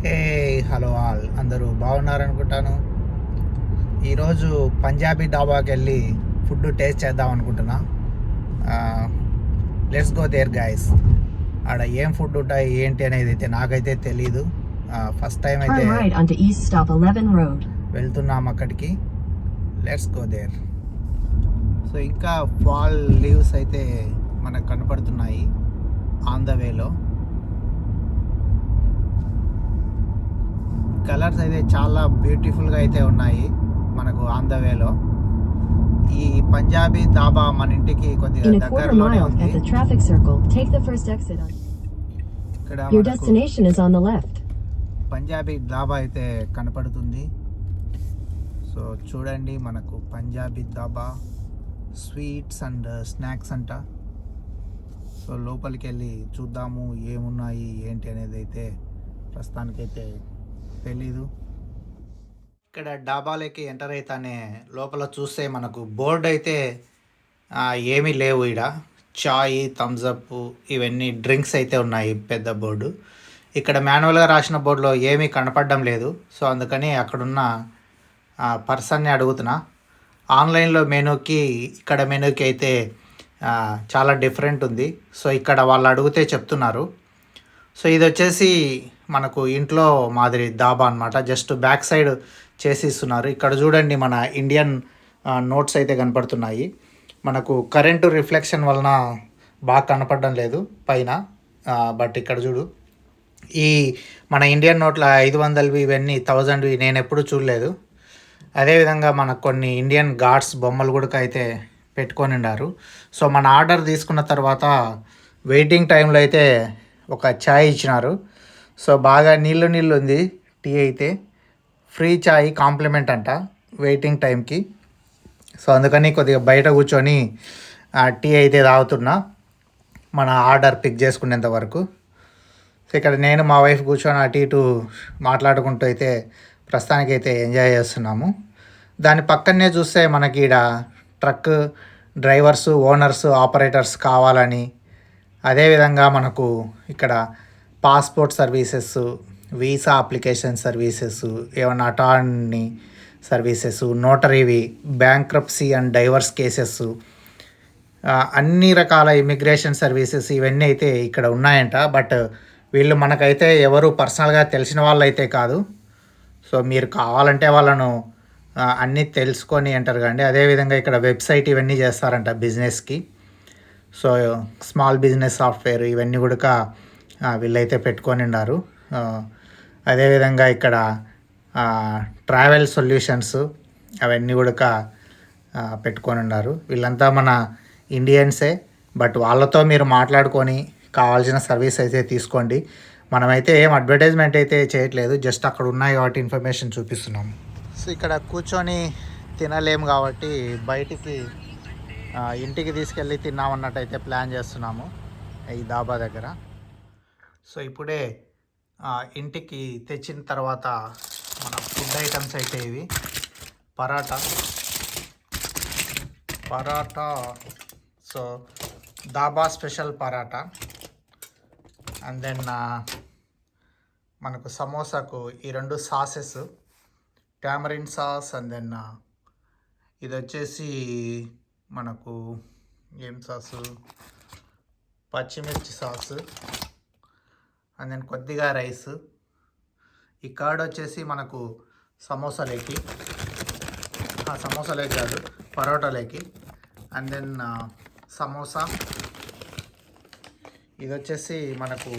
Hey hello all అందరూ బాగున్నారనుకుంటాను. ఈరోజు పంజాబీ డాబాకి వెళ్ళి ఫుడ్ టేస్ట్ చేద్దాం అనుకుంటున్నా. Let's go there guys. ఆడ ఏం ఫుడ్ ఉంటాయి ఏంటి అనేది అయితే నాకైతే తెలీదు. ఫస్ట్ టైం అయితే వెళ్తున్నాం అక్కడికి. Let's go there. సో ఇంకా ఫాల్ లీవ్స్ అయితే మనకు కనపడుతున్నాయి ఆన్ ద వేలో. కలర్స్ అయితే చాలా బ్యూటిఫుల్గా అయితే ఉన్నాయి మనకు ఆన్ ద వేలో. ఈ పంజాబీ ధాబా మన ఇంటికి కొద్దిగా దగ్గరలోనే ఉంది. ఇక్కడ పంజాబీ ధాబా అయితే కనపడుతుంది. సో చూడండి, మనకు Punjabi dhaba sweets and snacks అంట. సో లోపలికి వెళ్ళి చూద్దాము ఏమున్నాయి ఏంటి అనేది అయితే ప్రస్తుతానికైతే తెలీదు. ఇక్కడ డాబాలోకి ఎంటర్ అయితేనే లోపల చూస్తే మనకు బోర్డు అయితే ఏమీ లేవు. ఇక్కడ చాయ్, థమ్స్అప్ ఇవన్నీ డ్రింక్స్ అయితే ఉన్నాయి, పెద్ద బోర్డు. ఇక్కడ మాన్యువల్గా రాసిన బోర్డులో ఏమీ కనపడడం లేదు. సో అందుకని అక్కడున్న పర్సన్ని అడుగుతున్నా. ఆన్లైన్లో మెనూకి ఇక్కడ మెనూకి అయితే చాలా డిఫరెంట్ ఉంది. సో ఇక్కడ వాళ్ళు అడిగితే చెప్తున్నారు. సో ఇది వచ్చేసి మనకు ఇంట్లో మాదిరి దాబా అనమాట. జస్ట్ బ్యాక్ సైడ్ చేసి ఇస్తున్నారు. ఇక్కడ చూడండి, మన ఇండియన్ నోట్స్ అయితే కనపడుతున్నాయి. మనకు కరెంటు రిఫ్లెక్షన్ వలన బాగా కనపడడం లేదు పైన. బట్ ఇక్కడ చూడు, ఈ మన ఇండియన్ నోట్ల 500వి ఇవన్నీ 1000వి నేను ఎప్పుడు చూడలేదు. అదేవిధంగా మనకు కొన్ని ఇండియన్ గాడ్స్ బొమ్మలు కూడా అయితే పెట్టుకొని ఉన్నారు. సో మన ఆర్డర్ తీసుకున్న తర్వాత వెయిటింగ్ టైంలో అయితే ఒక ఛాయ్ ఇచ్చినారు. సో బాగా నీళ్ళు ఉంది. టీ అయితే ఫ్రీ ఛాయ్ కాంప్లిమెంట్ అంట వెయిటింగ్ టైంకి. సో అందుకని కొద్దిగా బయట కూర్చొని టీ అయితే తాగుతున్నా మన ఆర్డర్ పిక్ చేసుకునేంత వరకు. సో ఇక్కడ నేను మా వైఫ్ కూర్చొని అటు ఇటు మాట్లాడుకుంటూ అయితే ప్రస్తుతానికైతే ఎంజాయ్ చేస్తున్నాము. దాని పక్కనే చూస్తే మనకి ఈడ ట్రక్ డ్రైవర్సు, ఓనర్స్, ఆపరేటర్స్ కావాలని, అదేవిధంగా మనకు ఇక్కడ passport services, visa application services, ఏమన్నా అటార్నీ సర్వీసెస్, నోటరీవి, బ్యాంక్రప్సీ అండ్ డైవర్స్ కేసెస్, అన్ని రకాల ఇమిగ్రేషన్ సర్వీసెస్ ఇవన్నీ అయితే ఇక్కడ ఉన్నాయంట. బట్ వీళ్ళు మనకైతే ఎవరు పర్సనల్గా తెలిసిన వాళ్ళు అయితే కాదు. సో మీరు కావాలంటే వాళ్ళను అన్నీ తెలుసుకొని అంటారు కండి. అదేవిధంగా ఇక్కడ వెబ్సైట్ ఇవన్నీ చేస్తారంట బిజినెస్కి. సో స్మాల్ బిజినెస్ సాఫ్ట్వేర్ ఇవన్నీ కూడా వీళ్ళైతే పెట్టుకొని ఉన్నారు. అదేవిధంగా ఇక్కడ ట్రావెల్ సొల్యూషన్స్ అవన్నీ కూడా పెట్టుకొని ఉన్నారు. వీళ్ళంతా మన ఇండియన్సే. బట్ వాళ్ళతో మీరు మాట్లాడుకొని కావాల్సిన సర్వీస్ అయితే తీసుకోండి. మనమైతే ఏం అడ్వర్టైజ్మెంట్ అయితే చేయట్లేదు, జస్ట్ అక్కడ ఉన్నాయి కాబట్టి ఇన్ఫర్మేషన్ చూపిస్తున్నాము. సో ఇక్కడ కూర్చొని తినలేము కాబట్టి బయటికి ఇంటికి తీసుకెళ్ళి తిన్నామన్నట్టయితే ప్లాన్ చేస్తున్నాము ఈ ధాబా దగ్గర. సో ఇప్పుడే ఇంటికి తెచ్చిన తర్వాత మన ఫుడ్ ఐటమ్స్ అయితే ఇవి paratha. So dhaba special paratha. And then మనకు సమోసాకు ఈ 2 sauces, tamarind sauce. And then ఇది వచ్చేసి మనకు ఏం సాసు, పచ్చిమిర్చి సాసు. అండ్ దెన్ కొద్దిగా రైస్. ఈ కర్డ్ వచ్చేసి మనకు సమోసాలేకి కాదు, పరోటాలేకి. And then samosa. ఇది వచ్చేసి మనకు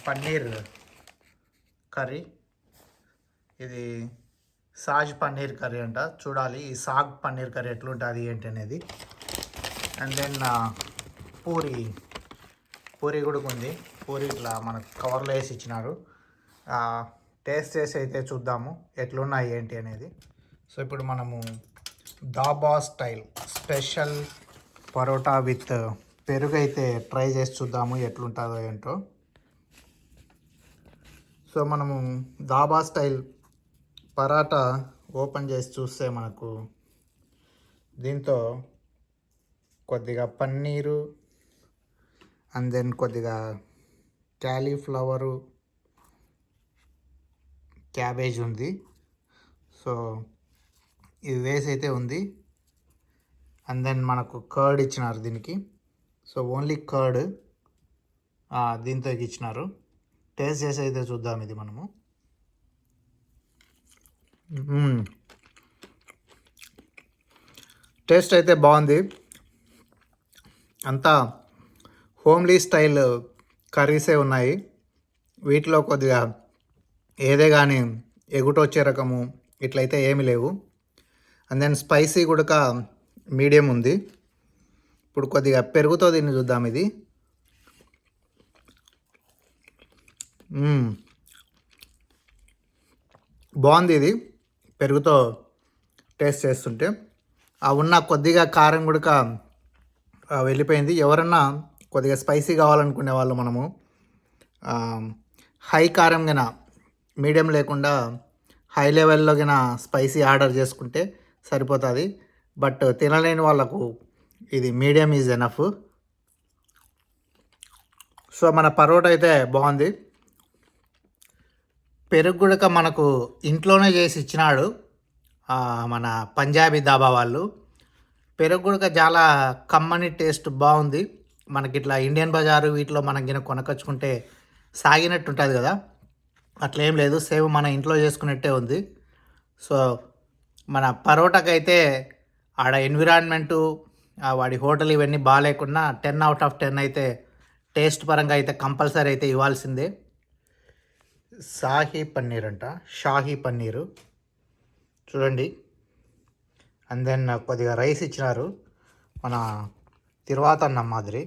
పన్నీర్ కర్రీ. ఇది సాజ్ పన్నీర్ కర్రీ అంట. చూడాలి ఈ సాగ్ పన్నీర్ కర్రీ ఎట్లుంటుంది ఏంటి అనేది. అండ్ దెన్ పూరి కూడా ఉంది. పూరి ఇట్లా మనకు కవర్లో వేసి ఇచ్చినారు. టేస్ట్ చేసి అయితే చూద్దాము ఎట్లున్నాయి ఏంటి అనేది. సో ఇప్పుడు మనము dhaba style special paratha with పెరుగు అయితే ట్రై చేసి చూద్దాము ఎట్లుంటుందో ఏంటో. సో మనము ధాబా స్టైల్ పరాటా ఓపెన్ చేసి చూస్తే మనకు దీంతో కొద్దిగా పన్నీరు, అండ్ దెన్ కొద్దిగా క్యాలీఫ్లవరు, క్యాబేజ్ ఉంది. సో ఇది వేసి అయితే ఉంది. అండ్ దెన్ మనకు కర్డ్ ఇచ్చినారు దీనికి. సో ఓన్లీ కర్డ్ దీంతో ఇచ్చినారు. టేస్ట్ చేసి అయితే చూద్దాం ఇది మనము. టేస్ట్ అయితే బాగుంది. అంతా హోమ్లీ స్టైల్ కర్రీసే ఉన్నాయి. వీటిలో కొద్దిగా ఏదే కానీ ఎగుటొచ్చే రకము ఇట్లయితే ఏమీ లేవు. అండ్ దెన్ స్పైసీ కూడా మీడియం ఉంది. ఇప్పుడు కొద్దిగా పెరుగుతో దీన్ని చూద్దాం ఇది. బాగుంది ఇది పెరుగుతో టేస్ట్ చేస్తుంటే. ఉన్న కొద్దిగా కారం కూడా వెళ్ళిపోయింది. ఎవరన్నా కొద్దిగా స్పైసీ కావాలనుకునే వాళ్ళు మనము హై కారం గిన మీడియం లేకుండా హై లెవెల్లో గిన స్పైసీ ఆర్డర్ చేసుకుంటే సరిపోతుంది. బట్ తినలేని వాళ్ళకు ఇది మీడియం ఈజ్ ఎనఫ్. సో మన పరోటా అయితే బాగుంది. పెరుగు కూడా మనకు ఇంట్లోనే చేసి ఇచ్చినాడు మన పంజాబీ ధాబా వాళ్ళు. పెరుగు కూడా చాలా కమ్మని టేస్ట్ బాగుంది. మనకి ఇట్లా ఇండియన్ బజారు వీటిలో మనం గిన కొనకొచ్చుకుంటే సాగినట్టు ఉంటుంది కదా, అట్లేం లేదు. సేమ్ మన ఇంట్లో చేసుకున్నట్టే ఉంది. సో మన పరోటాకైతే ఆడ ఎన్విరాన్మెంటు వాడి హోటల్ ఇవన్నీ బాగాలేకున్నా 10 out of 10 అయితే టేస్ట్ పరంగా అయితే కంపల్సరీ అయితే ఇవ్వాల్సిందే. షాహీ పన్నీరు చూడండి. అండ్ దెన్ కొద్దిగా రైస్ ఇచ్చినారు, మన తిరువాత అన్నం మాదిరి.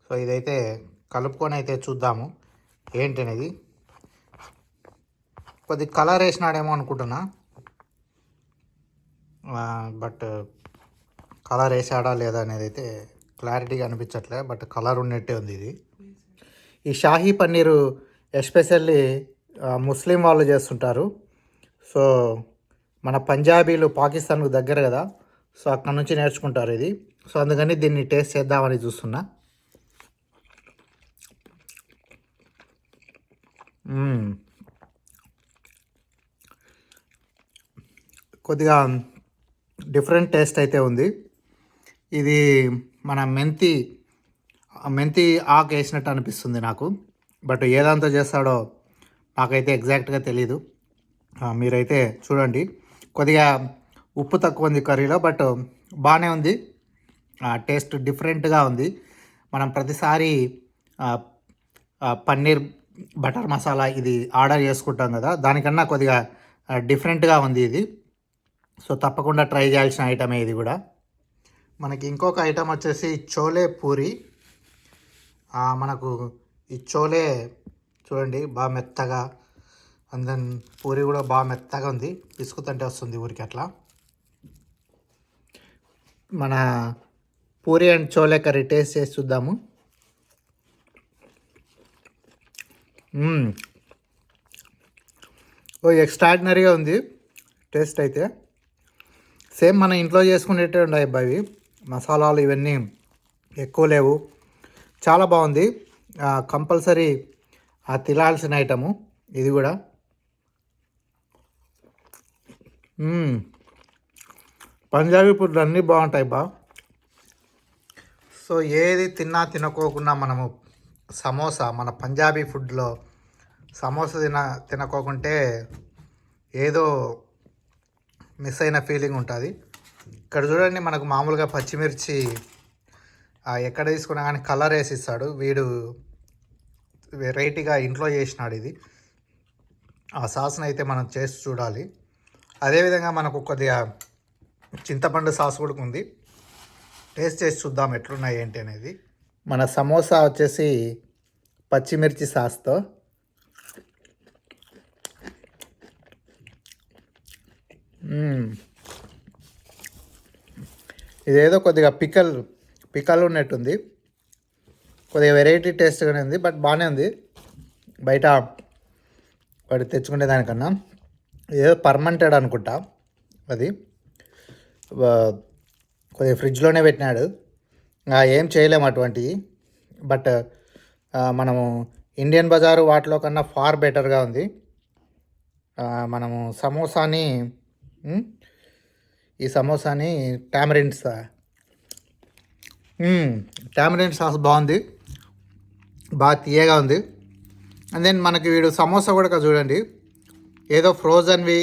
సో ఇదైతే కలుపుకొని అయితే చూద్దాము ఏంటనేది. కొద్ది కలర్ వేసినాడేమో అనుకుంటున్నా, బట్ కలర్ వేసాడా లేదా అనేది అయితే క్లారిటీగా అనిపించట్లే. బట్ కలర్ ఉన్నట్టే ఉంది ఇది. ఈ షాహీ పన్నీరు ఎస్పెషల్లీ ముస్లిం వాళ్ళు చేస్తుంటారు. సో మన పంజాబీలు పాకిస్తాన్కు దగ్గర కదా, సో అక్కడ నుంచి నేర్చుకుంటారు ఇది. సో అందుకని దీన్ని టేస్ట్ చేద్దామని చూస్తున్నా. కొద్దిగా డిఫరెంట్ టేస్ట్ అయితే ఉంది. ఇది మన మెంతి ఆకు వేసినట్టు అనిపిస్తుంది నాకు. బట్ ఏదంతా చేస్తాడో నాకైతే ఎగ్జాక్ట్గా తెలీదు. మీరైతే చూడండి. కొద్దిగా ఉప్పు తక్కువ ఉంది కర్రీలో, బట్ బాగానే ఉంది. టేస్ట్ డిఫరెంట్గా ఉంది. మనం ప్రతిసారి పన్నీర్ బటర్ మసాలా ఇది ఆర్డర్ చేసుకుంటాం కదా, దానికన్నా కొద్దిగా డిఫరెంట్గా ఉంది ఇది. సో తప్పకుండా ట్రై చేయాల్సిన ఐటమే ఇది కూడా. మనకి ఇంకొక ఐటమ్ వచ్చేసి చోలే పూరి. మనకు ఈ చోలే చూడండి బాగా మెత్తగా, అండ్ దెన్ పూరి కూడా బాగా మెత్తగా ఉంది, పిసుకుతంటే వస్తుంది ఊరికి అట్లా. మన puri and chole curry taste చేసి చూద్దాము. ఎక్స్ట్రాడినరీగా ఉంది టేస్ట్ అయితే. సేమ్ మన ఇంట్లో చేసుకునేట్టే ఉన్నాయి అబ్బాయి. మసాలాలు ఇవన్నీ ఎక్కువ లేవు, చాలా బాగుంది. కంపల్సరీ తినాల్సిన ఐటము ఇది కూడా. పంజాబీ ఫుడ్ అన్నీ బాగుంటాయి సో ఏది తినకోకుండా మనము సమోసా, మన పంజాబీ ఫుడ్లో సమోసా తినకోకుంటే ఏదో మిస్ అయిన ఫీలింగ్ ఉంటుంది. ఇక్కడ చూడండి, మనకు మామూలుగా పచ్చిమిర్చి ఎక్కడ తీసుకున్నా కానీ కలర్ వేసి ఇస్తాడు వీడు. వెరైటీగా ఇంట్లో చేసినాడు ఇది. ఆ సాస్ని అయితే మనం చేసి చూడాలి. అదేవిధంగా మనకు కొద్దిగా చింతపండు సాస్ కూడా ఉంది. టేస్ట్ చేసి చూద్దాం ఎట్లున్నాయి ఏంటి అనేది. మన సమోసా వచ్చేసి పచ్చిమిర్చి సాస్తో. ఇదేదో కొద్దిగా పికల్ ఉన్నట్టుంది. కొద్దిగా వెరైటీ టేస్ట్గానే ఉంది, బట్ బాగానే ఉంది. బయట వాడు తెచ్చుకునే దానికన్నా ఏదో పర్మంటెడ్ అనుకుంటా అది. కొద్దిగా ఫ్రిడ్జ్లోనే పెట్టినాడు, ఏం చేయలేము అటువంటివి. బట్ మనము ఇండియన్ బజారు వాటిలో కన్నా ఫార్ బెటర్గా ఉంది. మనము సమోసాని ఉమ్, ఈ సమోసాని టామరిన్ టామరిన్ సాస్ బాగుంది, బాగా తీయగా ఉంది. అండ్ దెన్ మనకి వీడు సమోసా కూడా చూడండి, ఏదో ఫ్రోజన్వి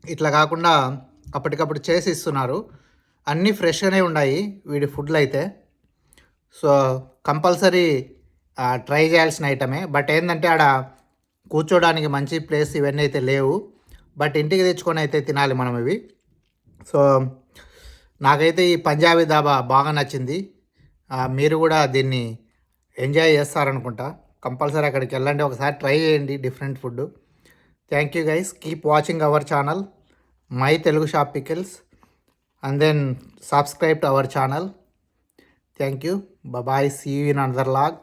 ఇట్లా కాకుండా అప్పటికప్పుడు చేసి ఇస్తున్నారు. అన్నీ ఫ్రెష్గానే ఉన్నాయి వీడి ఫుడ్లు అయితే. సో కంపల్సరీ ట్రై చేయాల్సిన ఐటమే. బట్ ఏంటంటే ఆడ కూర్చోడానికి మంచి ప్లేస్ ఇవన్నీ అయితే లేవు. బట్ ఇంటికి తెచ్చుకొని అయితే తినాలి మనం ఇవి. సో నాకైతే ఈ పంజాబీ దాబా బాగా నచ్చింది. మీరు కూడా దీన్ని ఎంజాయ్ చేస్తారనుకుంటా. కంపల్సరీ అక్కడికి వెళ్ళండి, ఒకసారి ట్రై చేయండి different food. Thank you guys, keep watching our channel my Telugu shop pickles and then subscribe to our channel. Thank you, bye, see you in another log.